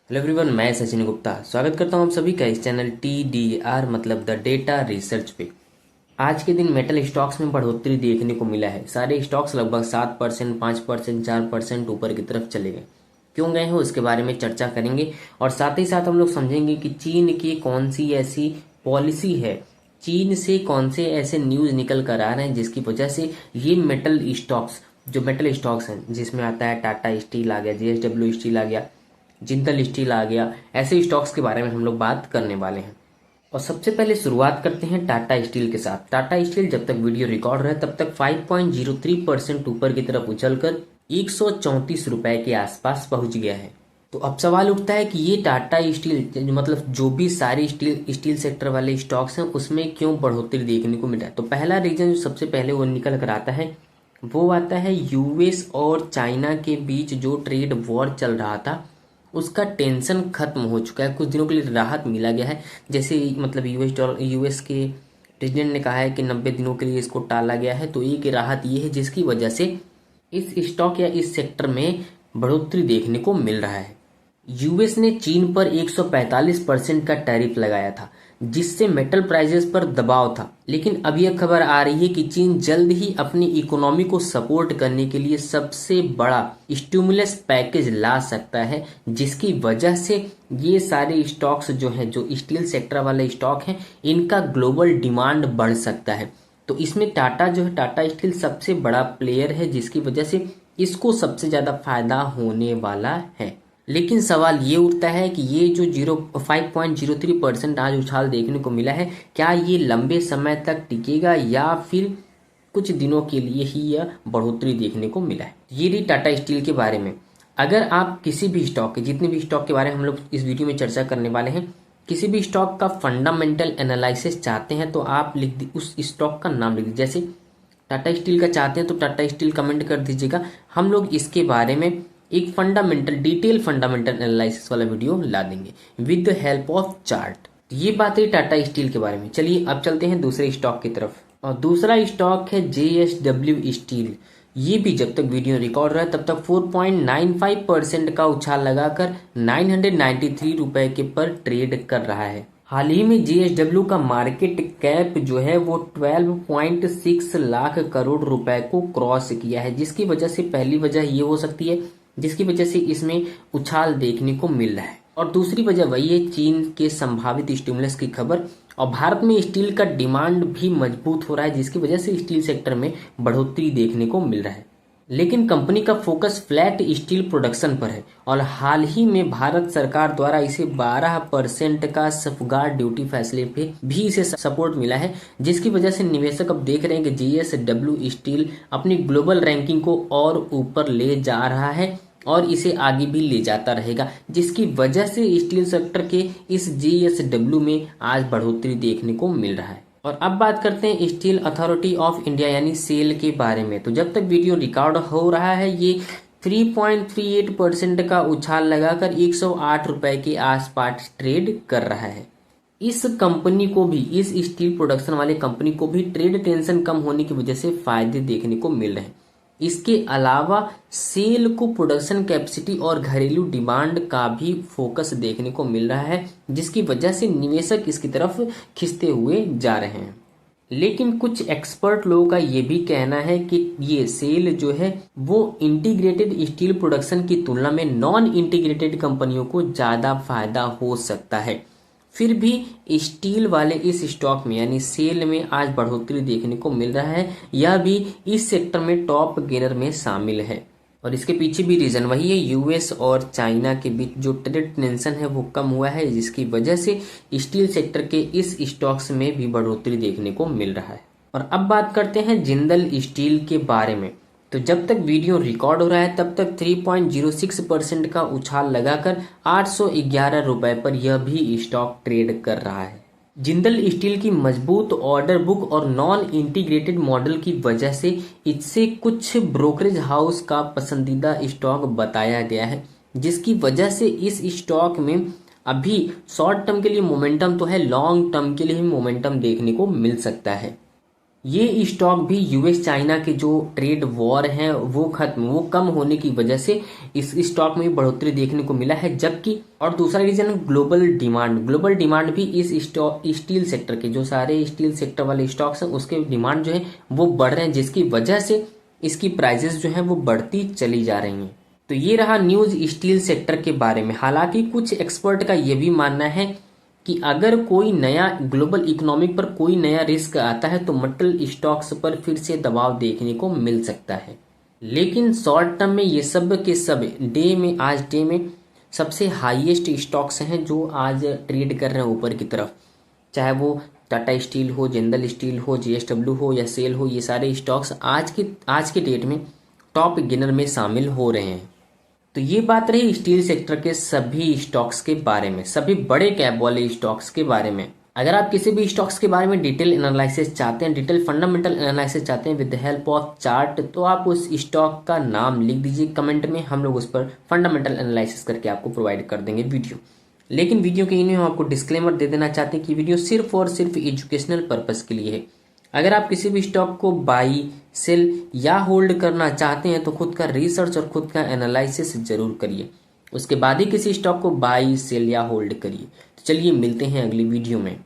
Hello everyone, मैं सचिन गुप्ता स्वागत करता हूं आप सभी का इस चैनल TDR मतलब द डेटा रिसर्च पे। आज के दिन मेटल स्टॉक्स में बढ़ोतरी देखने को मिला है। सारे स्टॉक्स लगभग 7%, 5%, 4% ऊपर की तरफ चले गए। क्यों गए हैं उसके बारे में चर्चा करेंगे और साथ ही साथ हम लोग समझेंगे कि चीन की कौन सी ऐसी पॉलिसी है, चीन से कौन से ऐसे न्यूज निकल कर आ रहे हैं जिसकी वजह से ये मेटल स्टॉक्स हैं जिसमें आता है टाटा स्टील आ गया, JSW स्टील आ गया, जिंदल स्टील आ गया, ऐसे स्टॉक्स के बारे में हम लोग बात करने वाले हैं। और सबसे पहले शुरुआत करते हैं टाटा स्टील के साथ। टाटा स्टील जब तक वीडियो रिकॉर्ड रहे तब तक 5.03% ऊपर की तरफ उछलकर 134 रुपए के आसपास पहुंच गया है। तो अब सवाल उठता है कि ये टाटा स्टील मतलब जो भी सारे स्टील सेक्टर वाले स्टॉक्स हैं उसमें क्यों बढ़ोतरी देखने को मिला है। तो पहला रीजन जो सबसे पहले वो निकल कर आता है वो आता है यूएस और चाइना के बीच जो ट्रेड वॉर चल रहा था उसका टेंशन खत्म हो चुका है। कुछ दिनों के लिए राहत मिला गया है। जैसे मतलब यूएस के प्रेसिडेंट ने कहा है कि 90 दिनों के लिए इसको टाला गया है। तो एक राहत ये है जिसकी वजह से इस स्टॉक या इस सेक्टर में बढ़ोतरी देखने को मिल रहा है। यूएस ने चीन पर 145% का टैरिफ लगाया था जिससे मेटल प्राइसेस पर दबाव था। लेकिन अब यह खबर आ रही है कि चीन जल्द ही अपनी इकोनॉमी को सपोर्ट करने के लिए सबसे बड़ा स्टिमुलस पैकेज ला सकता है, जिसकी वजह से ये सारे स्टॉक्स जो हैं, जो स्टील सेक्टर वाले स्टॉक हैं, इनका ग्लोबल डिमांड बढ़ सकता है। तो इसमें टाटा जो है, टाटा स्टील सबसे बड़ा प्लेयर है जिसकी वजह से इसको सबसे ज्यादा फायदा होने वाला है। लेकिन सवाल ये उठता है कि ये जो 5.03% आज उछाल देखने को मिला है, क्या ये लंबे समय तक टिकेगा या फिर कुछ दिनों के लिए ही यह बढ़ोतरी देखने को मिला है। ये रही टाटा स्टील के बारे में। अगर आप किसी भी स्टॉक के, जितने भी स्टॉक के बारे में हम लोग इस वीडियो में चर्चा करने वाले हैं, किसी भी स्टॉक का फंडामेंटल एनालिसिस चाहते हैं तो आप उस स्टॉक का नाम लिख दीजिए। जैसे टाटा स्टील का चाहते हैं तो टाटा स्टील कमेंट कर दीजिएगा। हम लोग इसके बारे में एक डिटेल फंडामेंटल एनालिसिस वाला वीडियो ला देंगे with the help of chart. ये बात है टाटा स्टील के बारे में। चलिए अब चलते हैं दूसरे स्टॉक की तरफ। और दूसरा स्टॉक है JSW स्टील। ये भी जब तक वीडियो रिकॉर्ड रहा है तब तक 4.95% का उछाल लगाकर 993 रुपए के पर ट्रेड कर रहा है। हाल ही में JSW का मार्केट कैप जो है वो 12.6 लाख करोड़ रुपए को क्रॉस किया है, जिसकी वजह से पहली वजह ये हो सकती है जिसकी वजह से इसमें उछाल देखने को मिल रहा है। और दूसरी वजह वही है चीन के संभावित स्टिमुलस की खबर। और भारत में स्टील का डिमांड भी मजबूत हो रहा है जिसकी वजह से स्टील सेक्टर में बढ़ोतरी देखने को मिल रहा है। लेकिन कंपनी का फोकस फ्लैट स्टील प्रोडक्शन पर है और हाल ही में भारत सरकार द्वारा इसे 12% का सफगार्ड ड्यूटी फैसले पे भी इसे सपोर्ट मिला है, जिसकी वजह से निवेशक अब देख रहे हैं कि JSW स्टील अपनी ग्लोबल रैंकिंग को और ऊपर ले जा रहा है और इसे आगे भी ले जाता रहेगा, जिसकी वजह से स्टील सेक्टर के इस JSW में आज बढ़ोतरी देखने को मिल रहा है। और अब बात करते हैं स्टील अथॉरिटी ऑफ इंडिया यानी सेल के बारे में। तो जब तक वीडियो रिकॉर्ड हो रहा है ये 3.38% का उछाल लगाकर 108 रुपए के आसपास ट्रेड कर रहा है। इस कंपनी को भी, इस स्टील प्रोडक्शन वाले कंपनी को भी ट्रेड टेंशन कम होने की वजह से फायदे देखने को मिल रहे हैं। इसके अलावा सेल को प्रोडक्शन कैपेसिटी और घरेलू डिमांड का भी फोकस देखने को मिल रहा है, जिसकी वजह से निवेशक इसकी तरफ खिंचते हुए जा रहे हैं। लेकिन कुछ एक्सपर्ट लोगों का ये भी कहना है कि ये सेल जो है वो इंटीग्रेटेड स्टील प्रोडक्शन की तुलना में नॉन इंटीग्रेटेड कंपनियों को ज्यादा फायदा हो सकता है। फिर भी स्टील वाले इस स्टॉक में यानी सेल में आज बढ़ोतरी देखने को मिल रहा है। यह भी इस सेक्टर में टॉप गेनर में शामिल है और इसके पीछे भी रीजन वही है, यूएस और चाइना के बीच जो ट्रेड टेंशन है वो कम हुआ है, जिसकी वजह से स्टील सेक्टर के इस स्टॉक्स में भी बढ़ोतरी देखने को मिल रहा है। और अब बात करते हैं जिंदल स्टील के बारे में। तो जब तक वीडियो रिकॉर्ड हो रहा है तब तक 3.06% का उछाल लगाकर 811 रुपए पर यह भी स्टॉक ट्रेड कर रहा है। जिंदल स्टील की मजबूत ऑर्डर बुक और नॉन इंटीग्रेटेड मॉडल की वजह से इससे कुछ ब्रोकरेज हाउस का पसंदीदा स्टॉक बताया गया है, जिसकी वजह से इस स्टॉक में अभी शॉर्ट टर्म के लिए मोमेंटम तो है, लॉन्ग टर्म के लिए भी मोमेंटम देखने को मिल सकता है। ये स्टॉक भी यूएस चाइना के जो ट्रेड वॉर हैं वो कम होने की वजह से इस स्टॉक में भी बढ़ोतरी देखने को मिला है। जबकि और दूसरा रीजन है ग्लोबल डिमांड भी इस स्टील सेक्टर के जो सारे स्टील सेक्टर वाले स्टॉक्स हैं उसके डिमांड जो है वो बढ़ रहे हैं, जिसकी वजह से इसकी प्राइजेस जो है वो बढ़ती चली जा रही हैं। तो ये रहा न्यूज स्टील सेक्टर के बारे में। हालांकि कुछ एक्सपर्ट का ये भी मानना है कि अगर कोई नया ग्लोबल इकोनॉमिक पर कोई नया रिस्क आता है तो मेटल स्टॉक्स पर फिर से दबाव देखने को मिल सकता है। लेकिन शॉर्ट टर्म में ये सब के सब आज डे में सबसे हाईएस्ट स्टॉक्स हैं जो आज ट्रेड कर रहे हैं ऊपर की तरफ, चाहे वो टाटा स्टील हो, जिंदल स्टील हो, जेएसडब्ल्यू हो या सेल हो। ये सारे स्टॉक्स आज के डेट में टॉप गेनर में शामिल हो रहे हैं। तो ये बात रही स्टील सेक्टर के सभी स्टॉक्स के बारे में, सभी बड़े कैप वाले स्टॉक्स के बारे में। अगर आप किसी भी स्टॉक्स के बारे में डिटेल एनालिसिस चाहते हैं, डिटेल फंडामेंटल एनालिसिस चाहते हैं with the help of chart, तो आप उस स्टॉक का नाम लिख दीजिए कमेंट में, हम लोग उस पर फंडामेंटल एनालिसिस करके आपको प्रोवाइड कर देंगे वीडियो। लेकिन वीडियो के इन्हें हम आपको डिस्क्लेमर दे देना चाहते हैं कि वीडियो सिर्फ और सिर्फ एजुकेशनल पर्पस के लिए है। अगर आप किसी भी स्टॉक को बाई, सेल या होल्ड करना चाहते हैं तो खुद का रिसर्च और खुद का एनालिसिस जरूर करिए, उसके बाद ही किसी स्टॉक को बाई, सेल या होल्ड करिए। तो चलिए मिलते हैं अगली वीडियो में।